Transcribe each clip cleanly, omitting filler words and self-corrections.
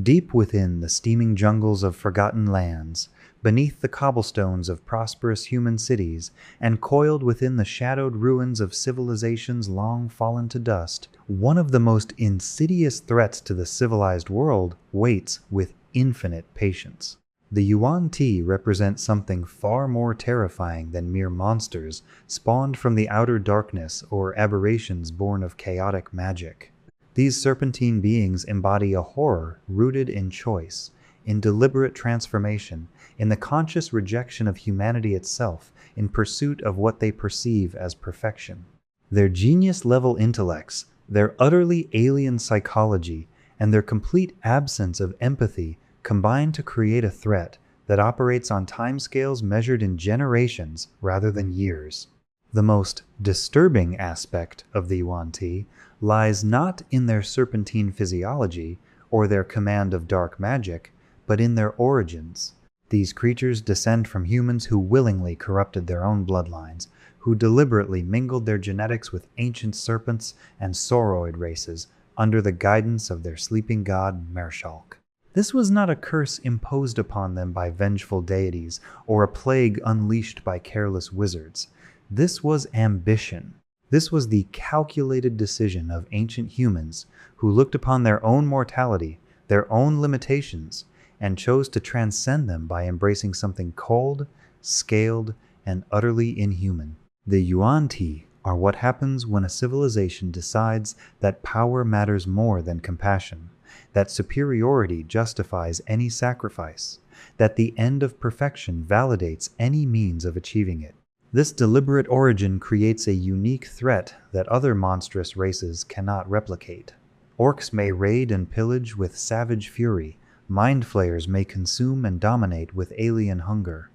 Deep within the steaming jungles of forgotten lands, beneath the cobblestones of prosperous human cities, and coiled within the shadowed ruins of civilizations long fallen to dust, one of the most insidious threats to the civilized world waits with infinite patience. The Yuan-Ti represent something far more terrifying than mere monsters spawned from the outer darkness or aberrations born of chaotic magic. These serpentine beings embody a horror rooted in choice, in deliberate transformation, in the conscious rejection of humanity itself in pursuit of what they perceive as perfection. Their genius-level intellects, their utterly alien psychology, and their complete absence of empathy combine to create a threat that operates on timescales measured in generations rather than years. The most disturbing aspect of the Yuan-Ti lies not in their serpentine physiology or their command of dark magic, but in their origins. These creatures descend from humans who willingly corrupted their own bloodlines, who deliberately mingled their genetics with ancient serpents and sauroid races under the guidance of their sleeping god Mershalk. This was not a curse imposed upon them by vengeful deities or a plague unleashed by careless wizards. This was ambition. This was the calculated decision of ancient humans who looked upon their own mortality, their own limitations, and chose to transcend them by embracing something cold, scaled, and utterly inhuman. The Yuan-Ti are what happens when a civilization decides that power matters more than compassion, that superiority justifies any sacrifice, that the end of perfection validates any means of achieving it. This deliberate origin creates a unique threat that other monstrous races cannot replicate. Orcs may raid and pillage with savage fury. Mind flayers may consume and dominate with alien hunger.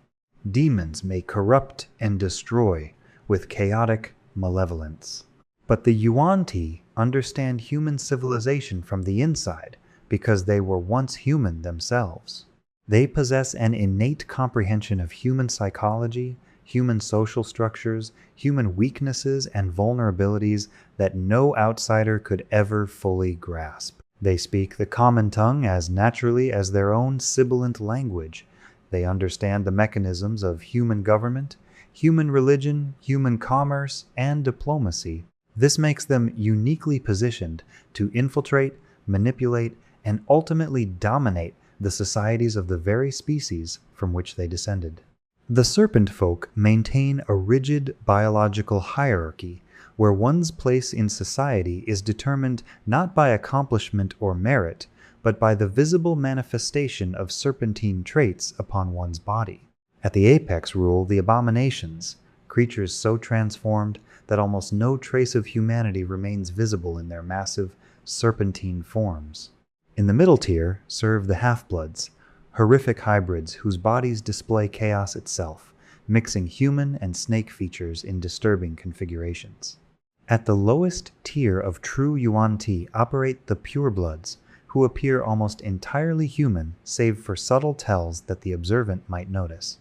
Demons may corrupt and destroy with chaotic malevolence. But the Yuan-Ti understand human civilization from the inside because they were once human themselves. They possess an innate comprehension of human psychology, human social structures, human weaknesses and vulnerabilities that no outsider could ever fully grasp. They speak the common tongue as naturally as their own sibilant language. They understand the mechanisms of human government, human religion, human commerce, and diplomacy. This makes them uniquely positioned to infiltrate, manipulate, and ultimately dominate the societies of the very species from which they descended. The serpent folk maintain a rigid biological hierarchy where one's place in society is determined not by accomplishment or merit, but by the visible manifestation of serpentine traits upon one's body. At the apex rule the abominations, creatures so transformed that almost no trace of humanity remains visible in their massive, serpentine forms. In the middle tier serve the half-bloods, horrific hybrids whose bodies display chaos itself, mixing human and snake features in disturbing configurations. At the lowest tier of true Yuan-Ti operate the purebloods, who appear almost entirely human save for subtle tells that the observant might notice.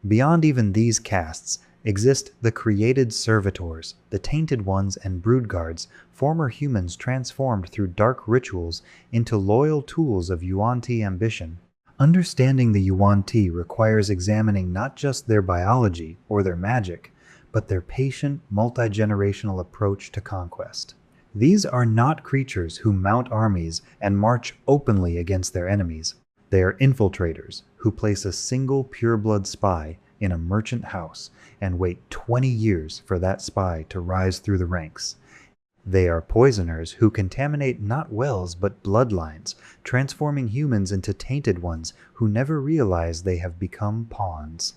Beyond even these castes exist the created servitors, the tainted ones and broodguards, former humans transformed through dark rituals into loyal tools of Yuan-Ti ambition. Understanding the Yuan-Ti requires examining not just their biology or their magic, but their patient, multi-generational approach to conquest. These are not creatures who mount armies and march openly against their enemies. They are infiltrators who place a single pureblood spy in a merchant house and wait 20 years for that spy to rise through the ranks. They are poisoners who contaminate not wells but bloodlines, transforming humans into tainted ones who never realize they have become pawns.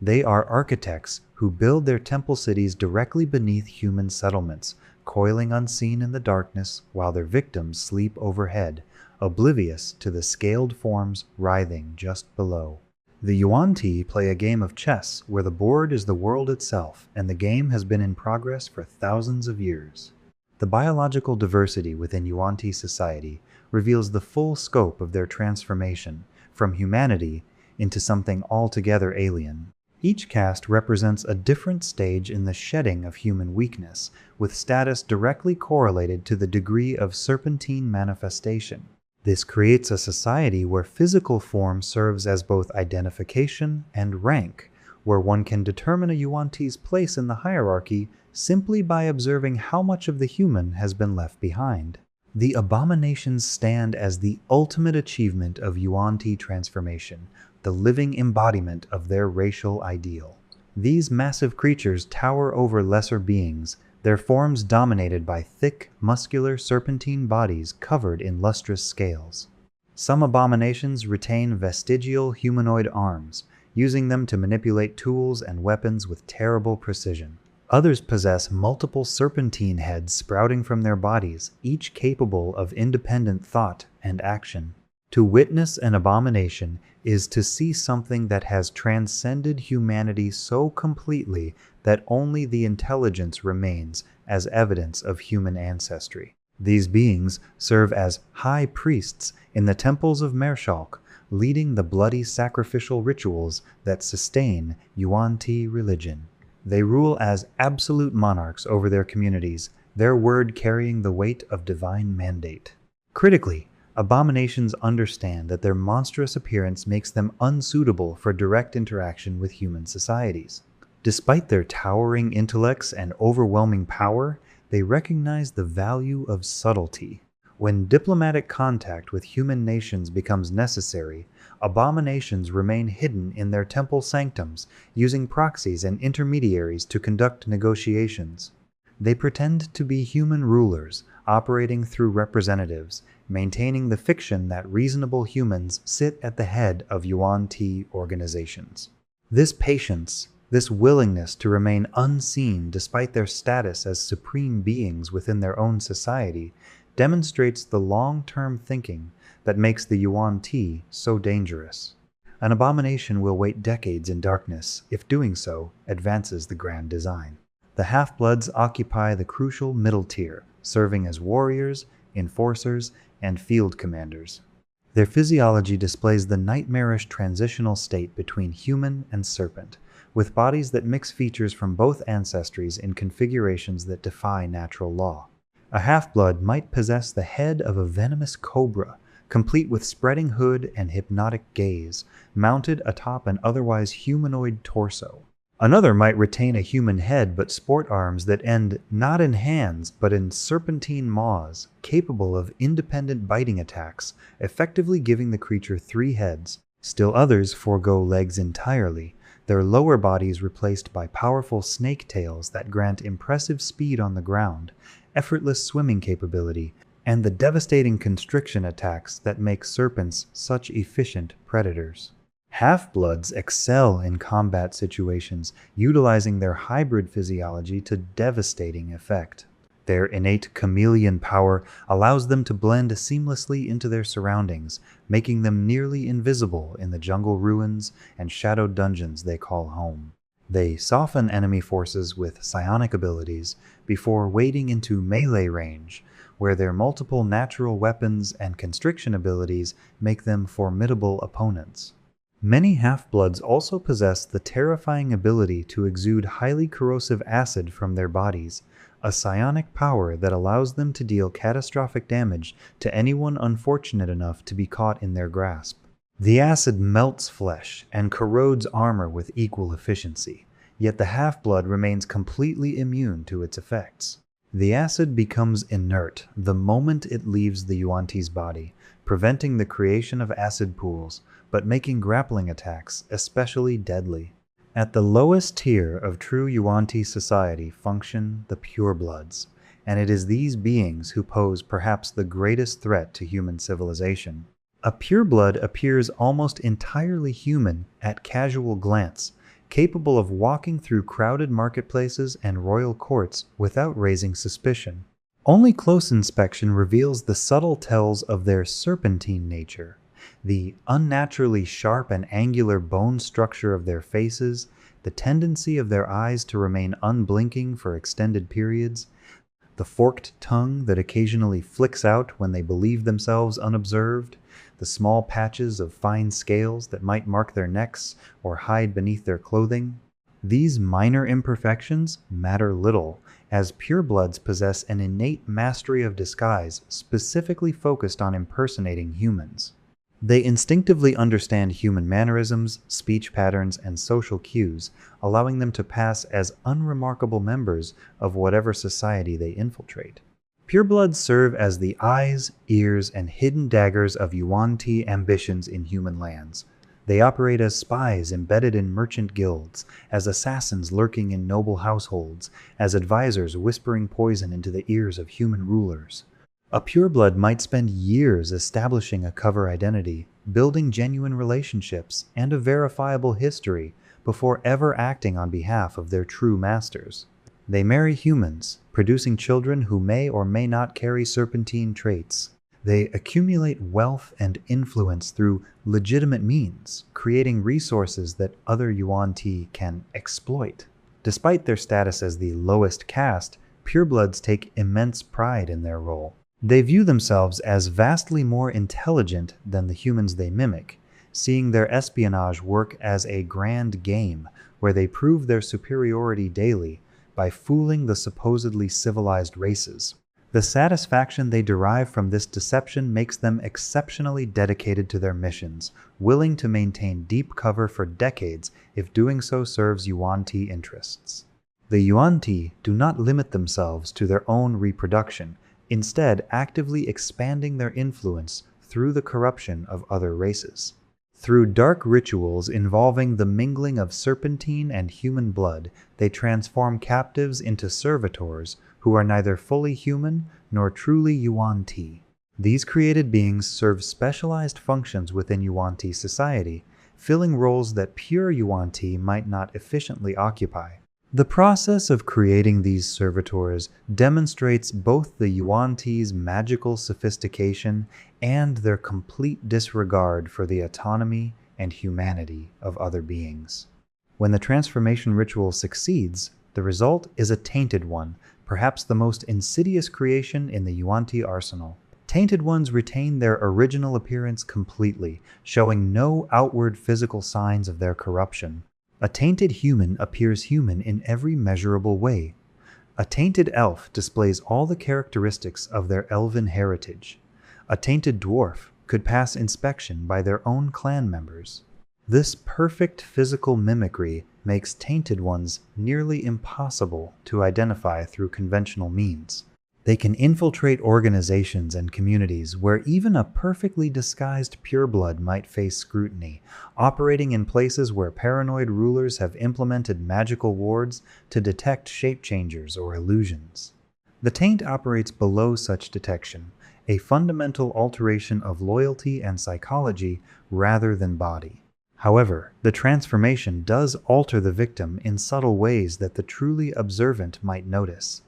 They are architects who build their temple cities directly beneath human settlements, coiling unseen in the darkness while their victims sleep overhead, oblivious to the scaled forms writhing just below. The Yuan-Ti play a game of chess where the board is the world itself, and the game has been in progress for thousands of years. The biological diversity within Yuan-Ti society reveals the full scope of their transformation from humanity into something altogether alien. Each caste represents a different stage in the shedding of human weakness, with status directly correlated to the degree of serpentine manifestation. This creates a society where physical form serves as both identification and rank, where one can determine a Yuan-Ti's place in the hierarchy simply by observing how much of the human has been left behind. The abominations stand as the ultimate achievement of Yuan-Ti transformation, the living embodiment of their racial ideal. These massive creatures tower over lesser beings, their forms dominated by thick, muscular serpentine bodies covered in lustrous scales. Some abominations retain vestigial humanoid arms, using them to manipulate tools and weapons with terrible precision. Others possess multiple serpentine heads sprouting from their bodies, each capable of independent thought and action. To witness an abomination is to see something that has transcended humanity so completely that only the intelligence remains as evidence of human ancestry. These beings serve as high priests in the temples of Mershalk, leading the bloody sacrificial rituals that sustain Yuan-Ti religion. They rule as absolute monarchs over their communities, their word carrying the weight of divine mandate. Critically, abominations understand that their monstrous appearance makes them unsuitable for direct interaction with human societies. Despite their towering intellects and overwhelming power, they recognize the value of subtlety. When diplomatic contact with human nations becomes necessary, abominations remain hidden in their temple sanctums, using proxies and intermediaries to conduct negotiations. They pretend to be human rulers, operating through representatives, maintaining the fiction that reasonable humans sit at the head of Yuan-Ti organizations. This patience, this willingness to remain unseen despite their status as supreme beings within their own society, demonstrates the long-term thinking that makes the Yuan-Ti so dangerous. An abomination will wait decades in darkness if doing so advances the grand design. The Half-Bloods occupy the crucial middle tier, serving as warriors, enforcers, and field commanders. Their physiology displays the nightmarish transitional state between human and serpent, with bodies that mix features from both ancestries in configurations that defy natural law. A half-blood might possess the head of a venomous cobra, complete with spreading hood and hypnotic gaze, mounted atop an otherwise humanoid torso. Another might retain a human head but sport arms that end not in hands but in serpentine maws, capable of independent biting attacks, effectively giving the creature 3 heads. Still others forego legs entirely, their lower bodies replaced by powerful snake tails that grant impressive speed on the ground, effortless swimming capability, and the devastating constriction attacks that make serpents such efficient predators. Half-bloods excel in combat situations, utilizing their hybrid physiology to devastating effect. Their innate chameleon power allows them to blend seamlessly into their surroundings, making them nearly invisible in the jungle ruins and shadowed dungeons they call home. They soften enemy forces with psionic abilities before wading into melee range, where their multiple natural weapons and constriction abilities make them formidable opponents. Many half-bloods also possess the terrifying ability to exude highly corrosive acid from their bodies, a psionic power that allows them to deal catastrophic damage to anyone unfortunate enough to be caught in their grasp. The acid melts flesh and corrodes armor with equal efficiency, yet the half-blood remains completely immune to its effects. The acid becomes inert the moment it leaves the Yuan-Ti's body, preventing the creation of acid pools, but making grappling attacks especially deadly. At the lowest tier of true Yuan-Ti society function the purebloods, and it is these beings who pose perhaps the greatest threat to human civilization. A pureblood appears almost entirely human at casual glance, capable of walking through crowded marketplaces and royal courts without raising suspicion. Only close inspection reveals the subtle tells of their serpentine nature. The unnaturally sharp and angular bone structure of their faces, the tendency of their eyes to remain unblinking for extended periods, the forked tongue that occasionally flicks out when they believe themselves unobserved, the small patches of fine scales that might mark their necks or hide beneath their clothing. These minor imperfections matter little, as purebloods possess an innate mastery of disguise specifically focused on impersonating humans. They instinctively understand human mannerisms, speech patterns, and social cues, allowing them to pass as unremarkable members of whatever society they infiltrate. Purebloods serve as the eyes, ears, and hidden daggers of Yuan-Ti ambitions in human lands. They operate as spies embedded in merchant guilds, as assassins lurking in noble households, as advisors whispering poison into the ears of human rulers. A pureblood might spend years establishing a cover identity, building genuine relationships, and a verifiable history before ever acting on behalf of their true masters. They marry humans, producing children who may or may not carry serpentine traits. They accumulate wealth and influence through legitimate means, creating resources that other Yuan-Ti can exploit. Despite their status as the lowest caste, purebloods take immense pride in their role. They view themselves as vastly more intelligent than the humans they mimic, seeing their espionage work as a grand game where they prove their superiority daily by fooling the supposedly civilized races. The satisfaction they derive from this deception makes them exceptionally dedicated to their missions, willing to maintain deep cover for decades if doing so serves Yuan-Ti interests. The Yuan-Ti do not limit themselves to their own reproduction, instead actively expanding their influence through the corruption of other races. Through dark rituals involving the mingling of serpentine and human blood, they transform captives into servitors who are neither fully human nor truly Yuan-Ti. These created beings serve specialized functions within Yuan-Ti society, filling roles that pure Yuan-Ti might not efficiently occupy. The process of creating these servitors demonstrates both the Yuan-Ti's magical sophistication and their complete disregard for the autonomy and humanity of other beings. When the transformation ritual succeeds, the result is a tainted one, perhaps the most insidious creation in the Yuan-Ti arsenal. Tainted ones retain their original appearance completely, showing no outward physical signs of their corruption. A tainted human appears human in every measurable way. A tainted elf displays all the characteristics of their elven heritage. A tainted dwarf could pass inspection by their own clan members. This perfect physical mimicry makes tainted ones nearly impossible to identify through conventional means. They can infiltrate organizations and communities where even a perfectly disguised pureblood might face scrutiny, operating in places where paranoid rulers have implemented magical wards to detect shape-changers or illusions. The taint operates below such detection, a fundamental alteration of loyalty and psychology rather than body. However, the transformation does alter the victim in subtle ways that the truly observant might notice.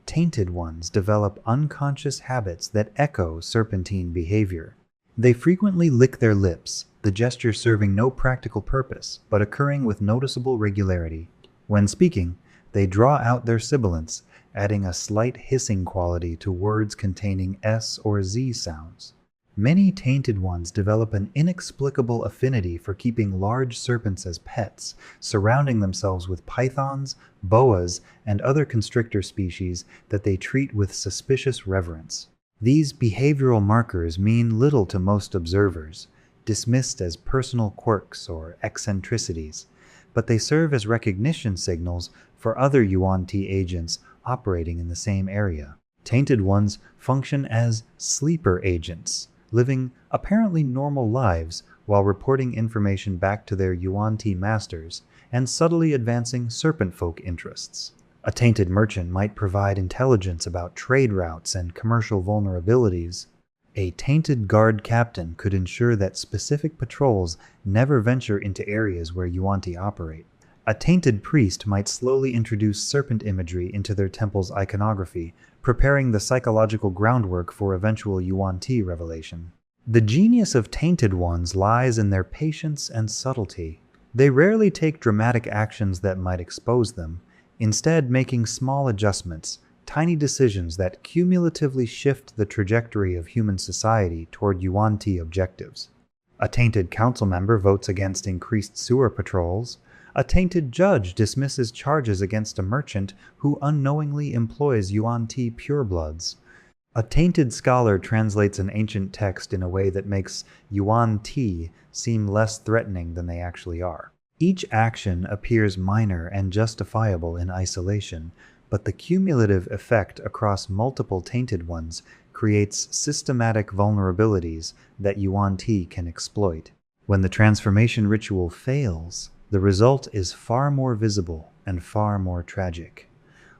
Tainted ones develop unconscious habits that echo serpentine behavior. They frequently lick their lips, the gesture serving no practical purpose, but occurring with noticeable regularity. When speaking, they draw out their sibilants, adding a slight hissing quality to words containing S or Z sounds. Many tainted ones develop an inexplicable affinity for keeping large serpents as pets, surrounding themselves with pythons, boas, and other constrictor species that they treat with suspicious reverence. These behavioral markers mean little to most observers, dismissed as personal quirks or eccentricities, but they serve as recognition signals for other Yuan-Ti agents operating in the same area. Tainted ones function as sleeper agents, living apparently normal lives while reporting information back to their Yuan-Ti masters and subtly advancing serpent folk interests. A tainted merchant might provide intelligence about trade routes and commercial vulnerabilities. A tainted guard captain could ensure that specific patrols never venture into areas where Yuan-Ti operate. A tainted priest might slowly introduce serpent imagery into their temple's iconography, preparing the psychological groundwork for eventual Yuan-Ti revelation. The genius of tainted ones lies in their patience and subtlety. They rarely take dramatic actions that might expose them, instead making small adjustments, tiny decisions that cumulatively shift the trajectory of human society toward Yuan-Ti objectives. A tainted council member votes against increased sewer patrols. A tainted judge dismisses charges against a merchant who unknowingly employs Yuan-Ti purebloods. A tainted scholar translates an ancient text in a way that makes Yuan-Ti seem less threatening than they actually are. Each action appears minor and justifiable in isolation, but the cumulative effect across multiple tainted ones creates systematic vulnerabilities that Yuan-Ti can exploit. When the transformation ritual fails, the result is far more visible and far more tragic.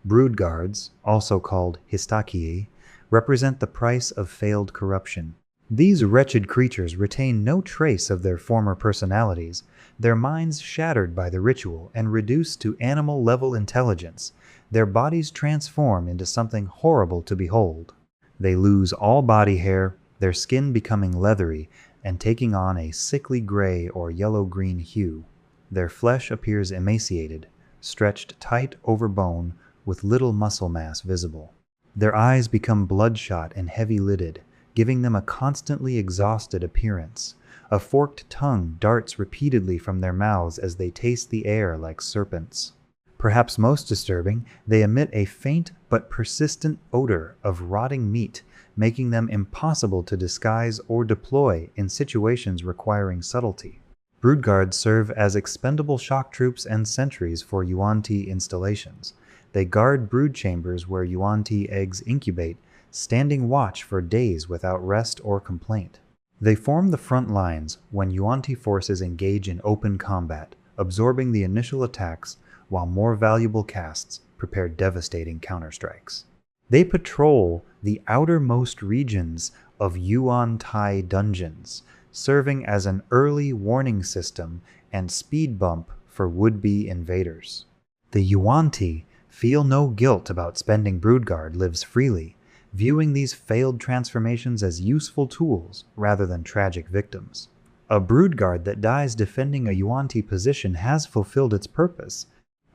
Brood guards, also called Histaki, represent the price of failed corruption. These wretched creatures retain no trace of their former personalities, their minds shattered by the ritual and reduced to animal-level intelligence, their bodies transform into something horrible to behold. They lose all body hair, their skin becoming leathery and taking on a sickly gray or yellow-green hue. Their flesh appears emaciated, stretched tight over bone with little muscle mass visible. Their eyes become bloodshot and heavy-lidded, giving them a constantly exhausted appearance. A forked tongue darts repeatedly from their mouths as they taste the air like serpents. Perhaps most disturbing, they emit a faint but persistent odor of rotting meat, making them impossible to disguise or deploy in situations requiring subtlety. Broodguards serve as expendable shock troops and sentries for Yuan-Ti installations. They guard brood chambers where Yuan-Ti eggs incubate, standing watch for days without rest or complaint. They form the front lines when Yuan-Ti forces engage in open combat, absorbing the initial attacks while more valuable castes prepare devastating counterstrikes. They patrol the outermost regions of Yuan-Ti dungeons, serving as an early warning system and speed bump for would-be invaders. The Yuan-Ti feel no guilt about spending Broodguard lives freely, viewing these failed transformations as useful tools rather than tragic victims. A Broodguard that dies defending a Yuan-Ti position has fulfilled its purpose.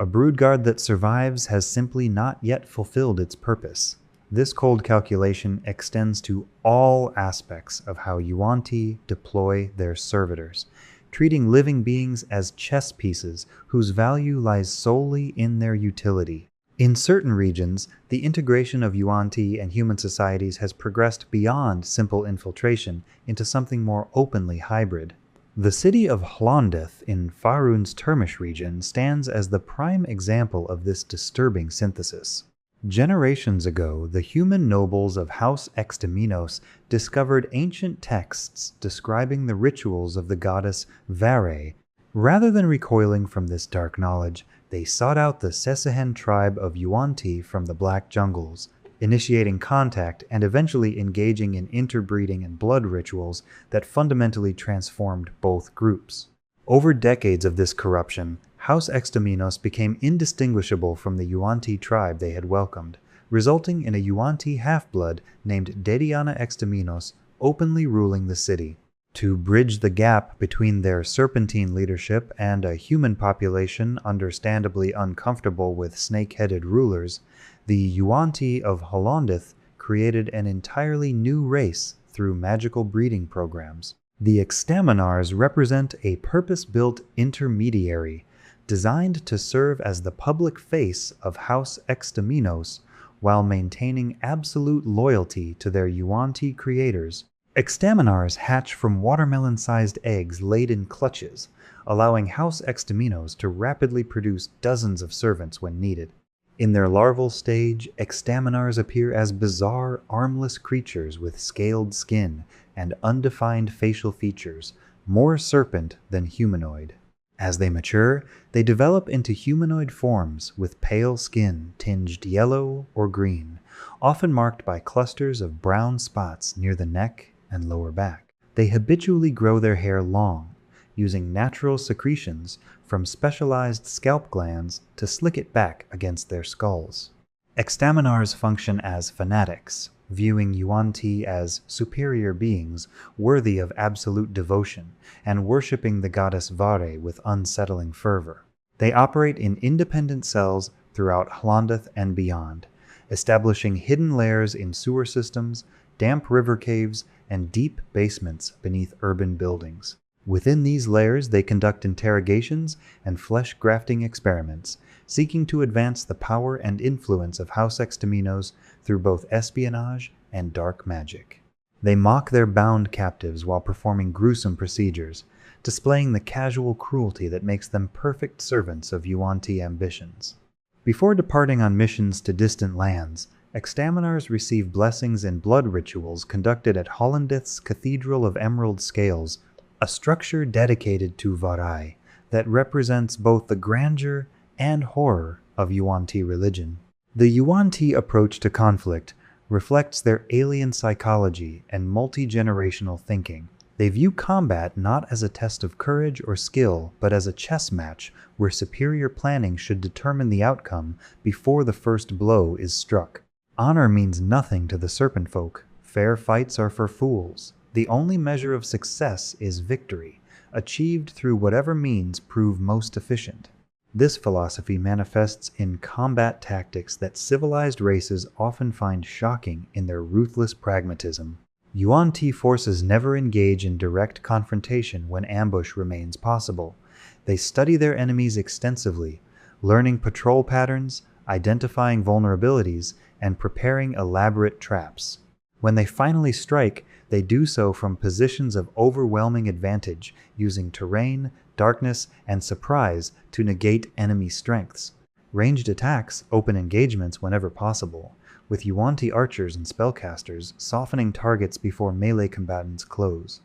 A Broodguard that survives has simply not yet fulfilled its purpose. This cold calculation extends to all aspects of how Yuan-Ti deploy their servitors, treating living beings as chess pieces whose value lies solely in their utility. In certain regions, the integration of Yuan-Ti and human societies has progressed beyond simple infiltration into something more openly hybrid. The city of Hlondith in Faerun's Termish region stands as the prime example of this disturbing synthesis. Generations ago, the human nobles of House Extaminos discovered ancient texts describing the rituals of the goddess Vare. Rather than recoiling from this dark knowledge, they sought out the Sessehen tribe of Yuan-Ti from the Black Jungles, initiating contact and eventually engaging in interbreeding and blood rituals that fundamentally transformed both groups. Over decades of this corruption, House Extaminos became indistinguishable from the Yuan-Ti tribe they had welcomed, resulting in a Yuan-Ti half-blood named Dediana Extaminos openly ruling the city. To bridge the gap between their serpentine leadership and a human population understandably uncomfortable with snake-headed rulers, the Yuan-Ti of Hlondith created an entirely new race through magical breeding programs. The Extaminars represent a purpose-built intermediary designed to serve as the public face of House Extaminos while maintaining absolute loyalty to their Yuan-Ti creators. Extaminars hatch from watermelon-sized eggs laid in clutches, allowing House Extaminos to rapidly produce dozens of servants when needed. In their larval stage, Extaminars appear as bizarre, armless creatures with scaled skin and undefined facial features, more serpent than humanoid. As they mature, they develop into humanoid forms with pale skin tinged yellow or green, often marked by clusters of brown spots near the neck and lower back. They habitually grow their hair long, using natural secretions from specialized scalp glands to slick it back against their skulls. Extaminars function as fanatics, viewing Yuan-Ti as superior beings worthy of absolute devotion and worshipping the goddess Vare with unsettling fervor. They operate in independent cells throughout Hlondith and beyond, establishing hidden lairs in sewer systems, damp river caves, and deep basements beneath urban buildings. Within these layers, they conduct interrogations and flesh-grafting experiments, seeking to advance the power and influence of House Exterminos through both espionage and dark magic. They mock their bound captives while performing gruesome procedures, displaying the casual cruelty that makes them perfect servants of Yuan-Ti ambitions. Before departing on missions to distant lands, Exterminars receive blessings in blood rituals conducted at Hollandith's Cathedral of Emerald Scales, a structure dedicated to Varai that represents both the grandeur and horror of Yuan-Ti religion. The Yuan-Ti approach to conflict reflects their alien psychology and multi-generational thinking. They view combat not as a test of courage or skill, but as a chess match where superior planning should determine the outcome before the first blow is struck. Honor means nothing to the serpent folk. Fair fights are for fools. The only measure of success is victory, achieved through whatever means prove most efficient. This philosophy manifests in combat tactics that civilized races often find shocking in their ruthless pragmatism. Yuan-Ti forces never engage in direct confrontation when ambush remains possible. They study their enemies extensively, learning patrol patterns, identifying vulnerabilities, and preparing elaborate traps. When they finally strike, they do so from positions of overwhelming advantage, using terrain, darkness, and surprise to negate enemy strengths. Ranged attacks open engagements whenever possible, with Yuan-Ti archers and spellcasters softening targets before melee combatants close.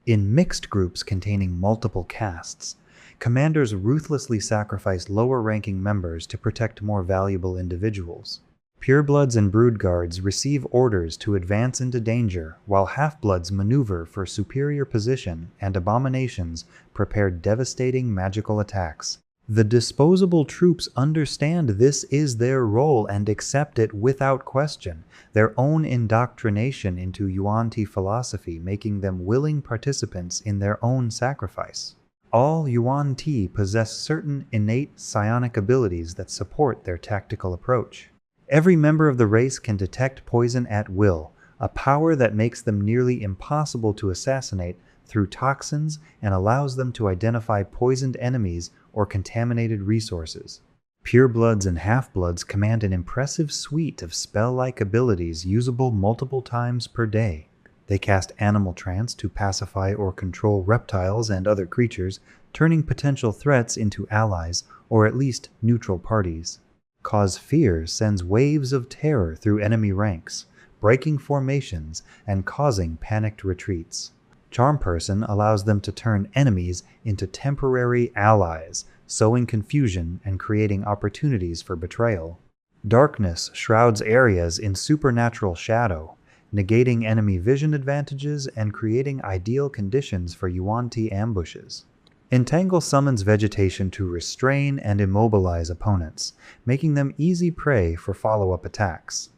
In mixed groups containing multiple castes, commanders ruthlessly sacrifice lower-ranking members to protect more valuable individuals. Purebloods and Broodguards receive orders to advance into danger, while Half-Bloods maneuver for superior position and Abominations prepare devastating magical attacks. The disposable troops understand this is their role and accept it without question, their own indoctrination into Yuan-Ti philosophy making them willing participants in their own sacrifice. All Yuan-Ti possess certain innate psionic abilities that support their tactical approach. Every member of the race can detect poison at will, a power that makes them nearly impossible to assassinate through toxins and allows them to identify poisoned enemies or contaminated resources. Purebloods and Half-Bloods command an impressive suite of spell-like abilities usable multiple times per day. They cast Animal Trance to pacify or control reptiles and other creatures, turning potential threats into allies or at least neutral parties. Cause Fear sends waves of terror through enemy ranks, breaking formations and causing panicked retreats. Charm Person allows them to turn enemies into temporary allies, sowing confusion and creating opportunities for betrayal. Darkness shrouds areas in supernatural shadow, negating enemy vision advantages and creating ideal conditions for Yuan-Ti ambushes. Entangle summons vegetation to restrain and immobilize opponents, making them easy prey for follow-up attacks.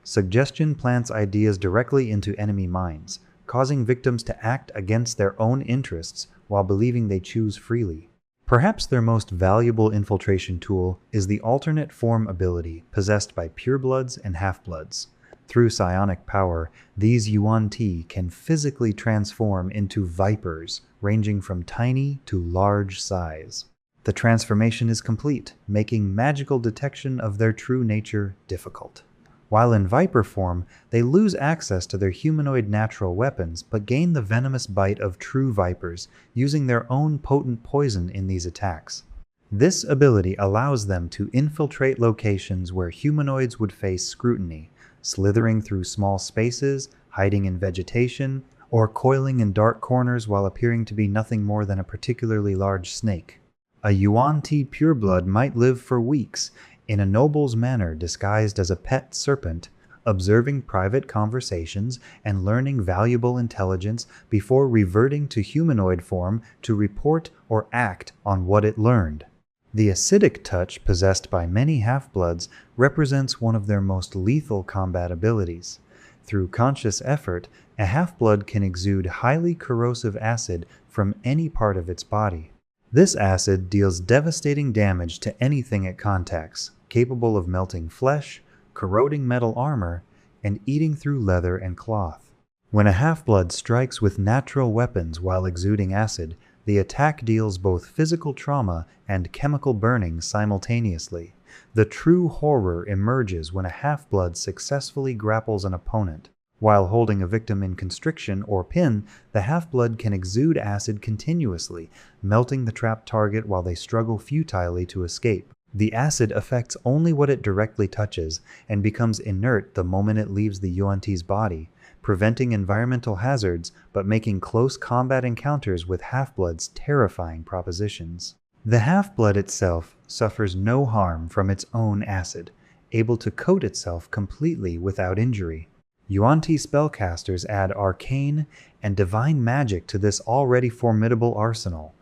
Suggestion plants ideas directly into enemy minds, causing victims to act against their own interests while believing they choose freely. Perhaps their most valuable infiltration tool is the alternate form ability possessed by Purebloods and Half-Bloods. Through psionic power, these Yuan-Ti can physically transform into vipers, ranging from tiny to large size. The transformation is complete, making magical detection of their true nature difficult. While in viper form, they lose access to their humanoid natural weapons, but gain the venomous bite of true vipers, using their own potent poison in these attacks. This ability allows them to infiltrate locations where humanoids would face scrutiny, slithering through small spaces, hiding in vegetation, or coiling in dark corners while appearing to be nothing more than a particularly large snake. A Yuan-Ti pureblood might live for weeks, in a noble's manner disguised as a pet serpent, observing private conversations and learning valuable intelligence before reverting to humanoid form to report or act on what it learned. The acidic touch possessed by many Half-Bloods represents one of their most lethal combat abilities. Through conscious effort, a Half-Blood can exude highly corrosive acid from any part of its body. This acid deals devastating damage to anything it contacts, capable of melting flesh, corroding metal armor, and eating through leather and cloth. When a Half-Blood strikes with natural weapons while exuding acid, The attack deals both physical trauma and chemical burning simultaneously. The true horror emerges when a half-blood successfully grapples an opponent. While holding a victim in constriction or pin, the half-blood can exude acid continuously, melting the trapped target while they struggle futilely to escape. The acid affects only what it directly touches and becomes inert the moment it leaves the Yuan-Ti's body, preventing environmental hazards but making close combat encounters with half-bloods terrifying propositions. The half-blood itself suffers no harm from its own acid, able to coat itself completely without injury. Yuan-Ti spellcasters add arcane and divine magic to this already formidable arsenal.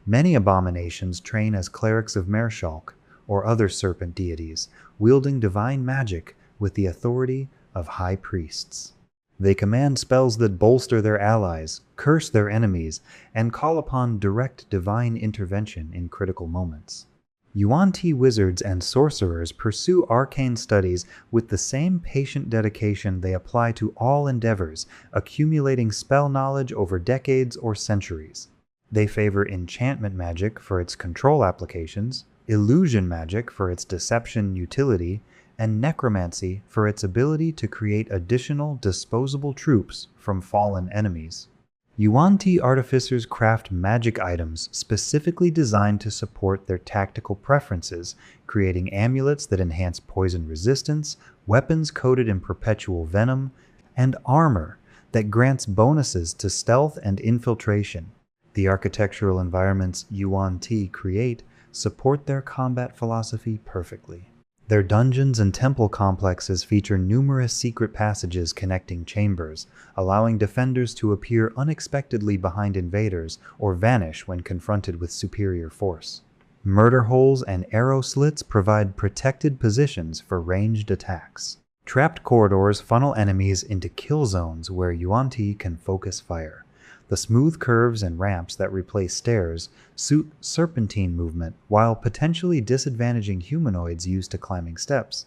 Many abominations train as clerics of Mershalk or other serpent deities, wielding divine magic with the authority of high priests. They command spells that bolster their allies, curse their enemies, and call upon direct divine intervention in critical moments. Yuan-Ti wizards and sorcerers pursue arcane studies with the same patient dedication they apply to all endeavors, accumulating spell knowledge over decades or centuries. They favor enchantment magic for its control applications, illusion magic for its deception utility, and necromancy for its ability to create additional disposable troops from fallen enemies. Yuan-Ti artificers craft magic items specifically designed to support their tactical preferences, creating amulets that enhance poison resistance, weapons coated in perpetual venom, and armor that grants bonuses to stealth and infiltration. The architectural environments Yuan-Ti create support their combat philosophy perfectly. Their dungeons and temple complexes feature numerous secret passages connecting chambers, allowing defenders to appear unexpectedly behind invaders or vanish when confronted with superior force. Murder holes and arrow slits provide protected positions for ranged attacks. Trapped corridors funnel enemies into kill zones where Yuan-Ti can focus fire. The smooth curves and ramps that replace stairs suit serpentine movement while potentially disadvantaging humanoids used to climbing steps.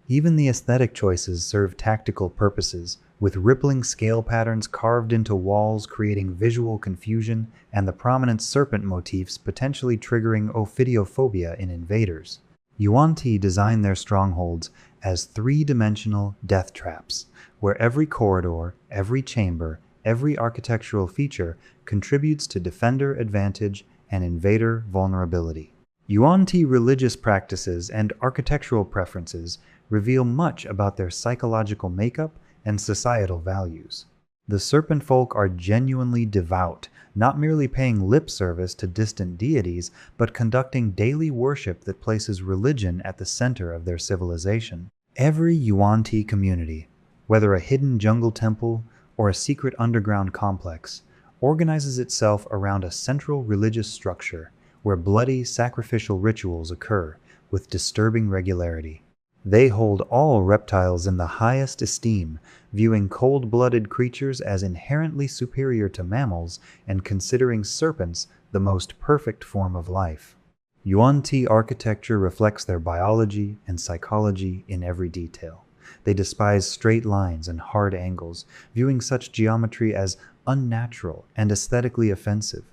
Even the aesthetic choices serve tactical purposes, with rippling scale patterns carved into walls creating visual confusion and the prominent serpent motifs potentially triggering ophidiophobia in invaders. Yuan-Ti designed their strongholds as three-dimensional death traps, where every corridor, every chamber, every architectural feature contributes to defender advantage and invader vulnerability. Yuan-Ti religious practices and architectural preferences reveal much about their psychological makeup and societal values. The serpent folk are genuinely devout, not merely paying lip service to distant deities, but conducting daily worship that places religion at the center of their civilization. Every Yuan-Ti community, whether a hidden jungle temple or a secret underground complex, organizes itself around a central religious structure where bloody sacrificial rituals occur with disturbing regularity. They hold all reptiles in the highest esteem, viewing cold-blooded creatures as inherently superior to mammals and considering serpents the most perfect form of life. Yuan-Ti architecture reflects their biology and psychology in every detail. They despise straight lines and hard angles, viewing such geometry as unnatural and aesthetically offensive.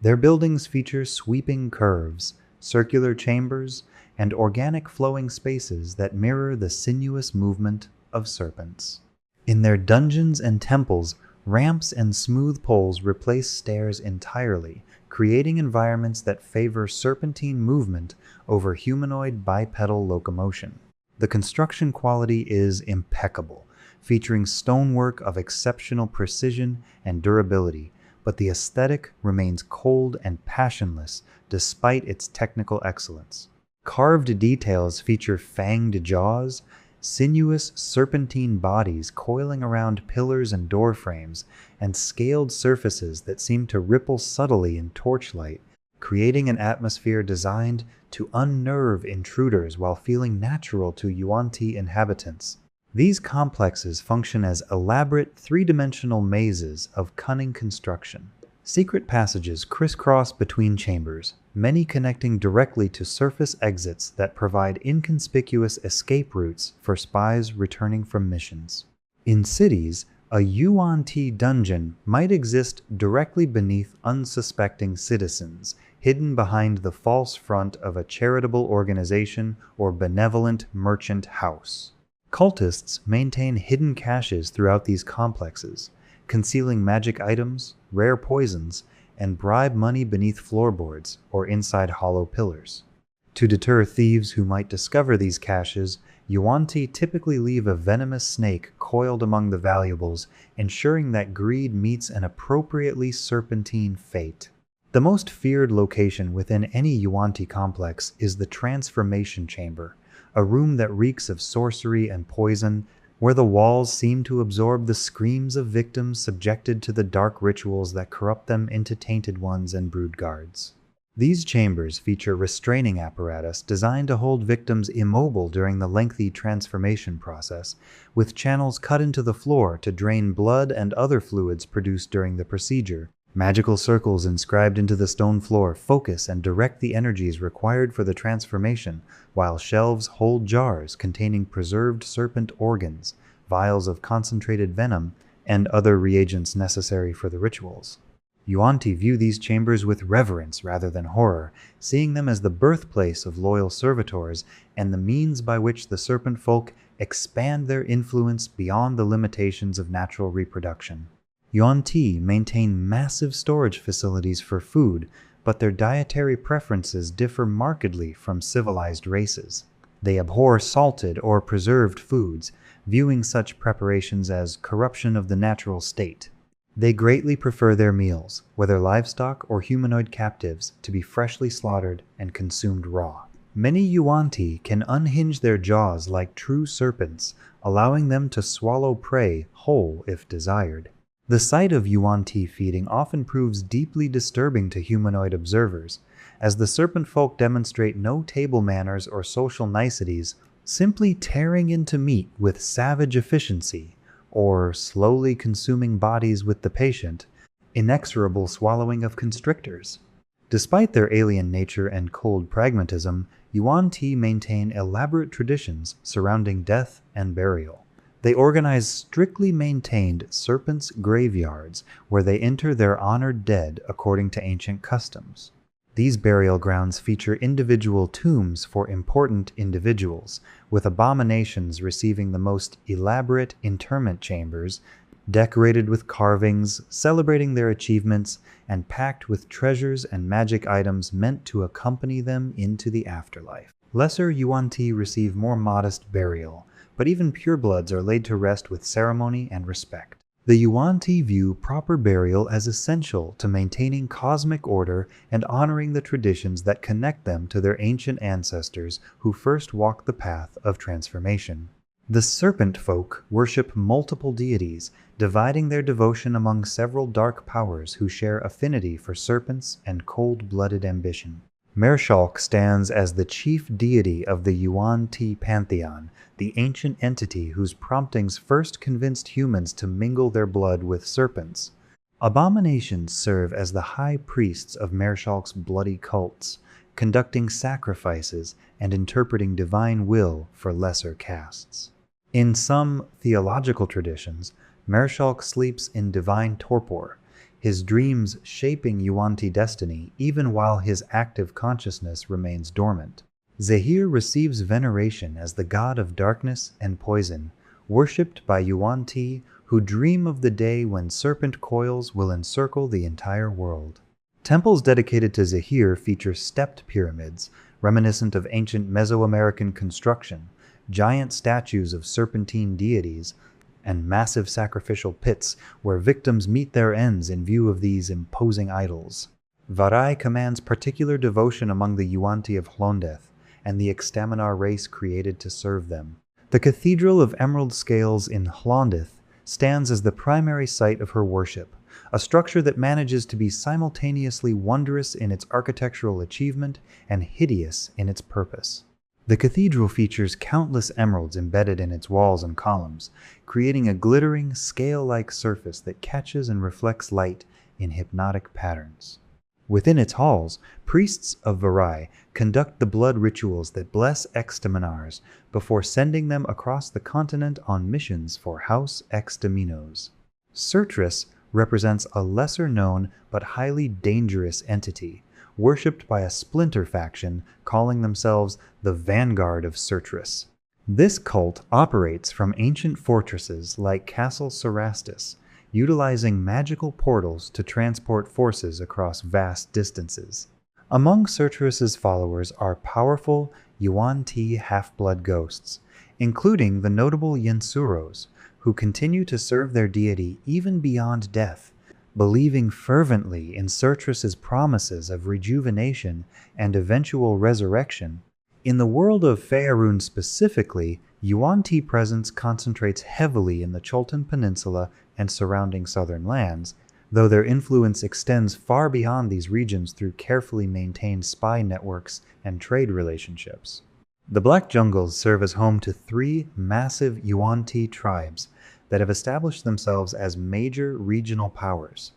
Their buildings feature sweeping curves, circular chambers, and organic flowing spaces that mirror the sinuous movement of serpents. In their dungeons and temples, ramps and smooth poles replace stairs entirely, creating environments that favor serpentine movement over humanoid bipedal locomotion. The construction quality is impeccable, featuring stonework of exceptional precision and durability, but the aesthetic remains cold and passionless despite its technical excellence. Carved details feature fanged jaws, sinuous serpentine bodies coiling around pillars and door frames, and scaled surfaces that seem to ripple subtly in torchlight, creating an atmosphere designed to unnerve intruders while feeling natural to Yuan-Ti inhabitants. These complexes function as elaborate three-dimensional mazes of cunning construction. Secret passages crisscross between chambers, many connecting directly to surface exits that provide inconspicuous escape routes for spies returning from missions. In cities, A Yuan-Ti dungeon might exist directly beneath unsuspecting citizens, hidden behind the false front of a charitable organization or benevolent merchant house. Cultists maintain hidden caches throughout these complexes, concealing magic items, rare poisons, and bribe money beneath floorboards or inside hollow pillars. To deter thieves who might discover these caches, Yuan-Ti typically leave a venomous snake coiled among the valuables, ensuring that greed meets an appropriately serpentine fate. The most feared location within any Yuan-Ti complex is the Transformation Chamber, a room that reeks of sorcery and poison, where the walls seem to absorb the screams of victims subjected to the dark rituals that corrupt them into tainted ones and brood guards. These chambers feature restraining apparatus designed to hold victims immobile during the lengthy transformation process, with channels cut into the floor to drain blood and other fluids produced during the procedure. Magical circles inscribed into the stone floor focus and direct the energies required for the transformation, while shelves hold jars containing preserved serpent organs, vials of concentrated venom, and other reagents necessary for the rituals. Yuan-Ti view these chambers with reverence rather than horror, seeing them as the birthplace of loyal servitors and the means by which the serpent folk expand their influence beyond the limitations of natural reproduction. Yuan-Ti maintain massive storage facilities for food, but their dietary preferences differ markedly from civilized races. They abhor salted or preserved foods, viewing such preparations as corruption of the natural state. They greatly prefer their meals, whether livestock or humanoid captives, to be freshly slaughtered and consumed raw. Many Yuan-Ti can unhinge their jaws like true serpents, allowing them to swallow prey whole if desired. The sight of Yuan-Ti feeding often proves deeply disturbing to humanoid observers, as the serpent folk demonstrate no table manners or social niceties, simply tearing into meat with savage efficiency, or slowly consuming bodies with the patient, inexorable swallowing of constrictors. Despite their alien nature and cold pragmatism, Yuan-Ti maintain elaborate traditions surrounding death and burial. They organize strictly maintained serpents' graveyards where they enter their honored dead according to ancient customs. These burial grounds feature individual tombs for important individuals, with abominations receiving the most elaborate interment chambers, decorated with carvings, celebrating their achievements, and packed with treasures and magic items meant to accompany them into the afterlife. Lesser Yuan-Ti receive more modest burial, but even purebloods are laid to rest with ceremony and respect. The Yuan-Ti view proper burial as essential to maintaining cosmic order and honoring the traditions that connect them to their ancient ancestors who first walked the path of transformation. The serpent folk worship multiple deities, dividing their devotion among several dark powers who share affinity for serpents and cold-blooded ambition. Mershalk stands as the chief deity of the Yuan-Ti pantheon, the ancient entity whose promptings first convinced humans to mingle their blood with serpents. Abominations serve as the high priests of Mershalk's bloody cults, conducting sacrifices and interpreting divine will for lesser castes. In some theological traditions, Mershalk sleeps in divine torpor, his dreams shaping Yuan-Ti destiny even while his active consciousness remains dormant. Zahir receives veneration as the god of darkness and poison, worshipped by Yuan-Ti who dream of the day when serpent coils will encircle the entire world. Temples dedicated to Zahir feature stepped pyramids, reminiscent of ancient Mesoamerican construction, giant statues of serpentine deities, and massive sacrificial pits where victims meet their ends in view of these imposing idols. Varai commands particular devotion among the Yuan-Ti of Hlondeth and the Extaminar race created to serve them. The Cathedral of Emerald Scales in Hlondeth stands as the primary site of her worship, a structure that manages to be simultaneously wondrous in its architectural achievement and hideous in its purpose. The cathedral features countless emeralds embedded in its walls and columns, creating a glittering, scale-like surface that catches and reflects light in hypnotic patterns. Within its halls, priests of Varai conduct the blood rituals that bless Extaminars before sending them across the continent on missions for House Extaminos. Sertris represents a lesser-known but highly dangerous entity, worshipped by a splinter faction calling themselves the Vanguard of Sertris. This cult operates from ancient fortresses like Castle Cerastus, utilizing magical portals to transport forces across vast distances. Among Sertris's followers are powerful Yuan-Ti half-blood ghosts, including the notable Yensuros, who continue to serve their deity even beyond death, believing fervently in Sertris's promises of rejuvenation and eventual resurrection. In the world of Faerun specifically, Yuan-Ti presence concentrates heavily in the Cholton Peninsula and surrounding southern lands, though their influence extends far beyond these regions through carefully maintained spy networks and trade relationships. The Black Jungles serve as home to 3 massive Yuan-Ti tribes that have established themselves as major regional powers.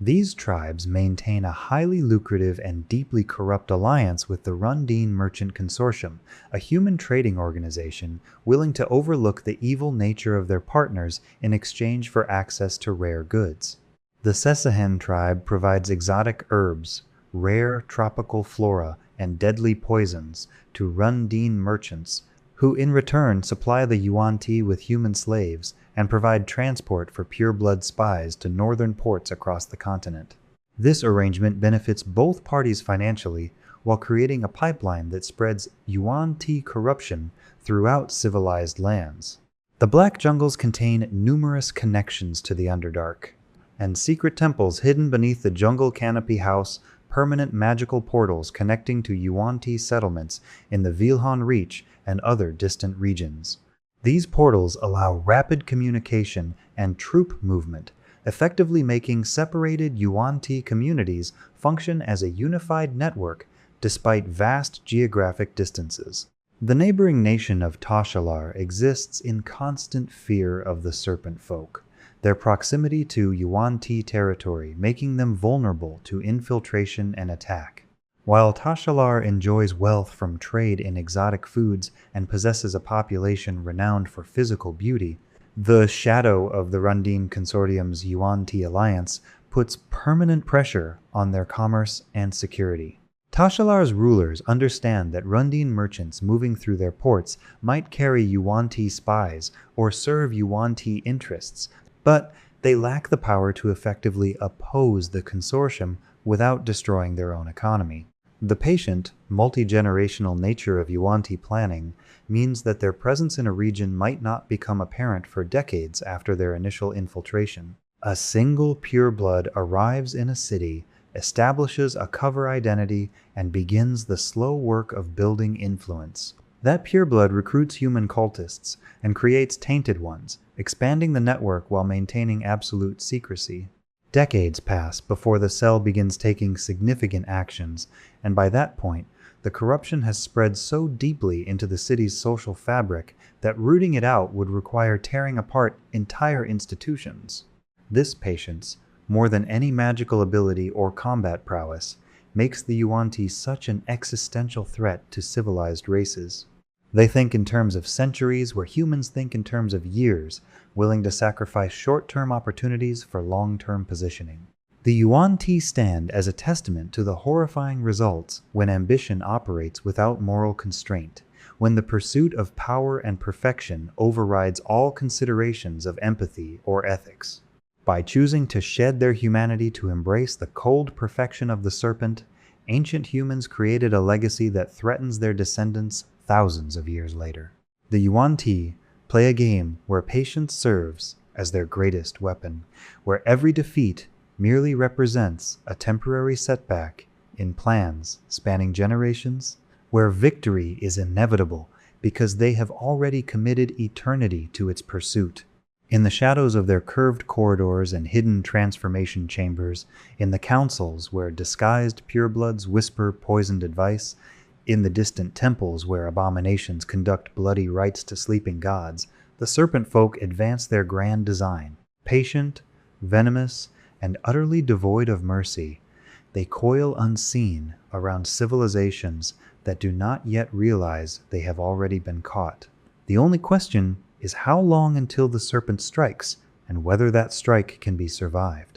These tribes maintain a highly lucrative and deeply corrupt alliance with the Rundine Merchant Consortium, a human trading organization willing to overlook the evil nature of their partners in exchange for access to rare goods. The Sesahen tribe provides exotic herbs, rare tropical flora, and deadly poisons to Rundine merchants, who in return supply the Yuan-Ti with human slaves and provide transport for pureblood spies to northern ports across the continent. This arrangement benefits both parties financially while creating a pipeline that spreads Yuan-Ti corruption throughout civilized lands. The Black Jungles contain numerous connections to the Underdark, and secret temples hidden beneath the jungle canopy house permanent magical portals connecting to Yuan-Ti settlements in the Vilhan Reach and other distant regions. These portals allow rapid communication and troop movement, effectively making separated Yuan-Ti communities function as a unified network despite vast geographic distances. The neighboring nation of Tashalar exists in constant fear of the Serpent Folk, their proximity to Yuan-Ti territory making them vulnerable to infiltration and attack. While Tashalar enjoys wealth from trade in exotic foods and possesses a population renowned for physical beauty, the shadow of the Rundine Consortium's Yuan-Ti alliance puts permanent pressure on their commerce and security. Tashalar's rulers understand that Rundine merchants moving through their ports might carry Yuan-Ti spies or serve Yuan-Ti interests, but they lack the power to effectively oppose the consortium without destroying their own economy. The patient, multi-generational nature of Yuan-Ti planning means that their presence in a region might not become apparent for decades after their initial infiltration. A single pureblood arrives in a city, establishes a cover identity, and begins the slow work of building influence. That pureblood recruits human cultists and creates tainted ones, expanding the network while maintaining absolute secrecy. Decades pass before the cell begins taking significant actions, and by that point, the corruption has spread so deeply into the city's social fabric that rooting it out would require tearing apart entire institutions. This patience, more than any magical ability or combat prowess, makes the Yuan-Ti such an existential threat to civilized races. They think in terms of centuries where humans think in terms of years, willing to sacrifice short-term opportunities for long-term positioning. The Yuan-Ti stand as a testament to the horrifying results when ambition operates without moral constraint, when the pursuit of power and perfection overrides all considerations of empathy or ethics. By choosing to shed their humanity to embrace the cold perfection of the serpent, ancient humans created a legacy that threatens their descendants thousands of years later. The Yuan-Ti play a game where patience serves as their greatest weapon, where every defeat merely represents a temporary setback in plans spanning generations, where victory is inevitable because they have already committed eternity to its pursuit. In the shadows of their curved corridors and hidden transformation chambers, in the councils where disguised purebloods whisper poisoned advice, in the distant temples where abominations conduct bloody rites to sleeping gods, the serpent folk advance their grand design. Patient, venomous, and utterly devoid of mercy, they coil unseen around civilizations that do not yet realize they have already been caught. The only question is how long until the serpent strikes and whether that strike can be survived.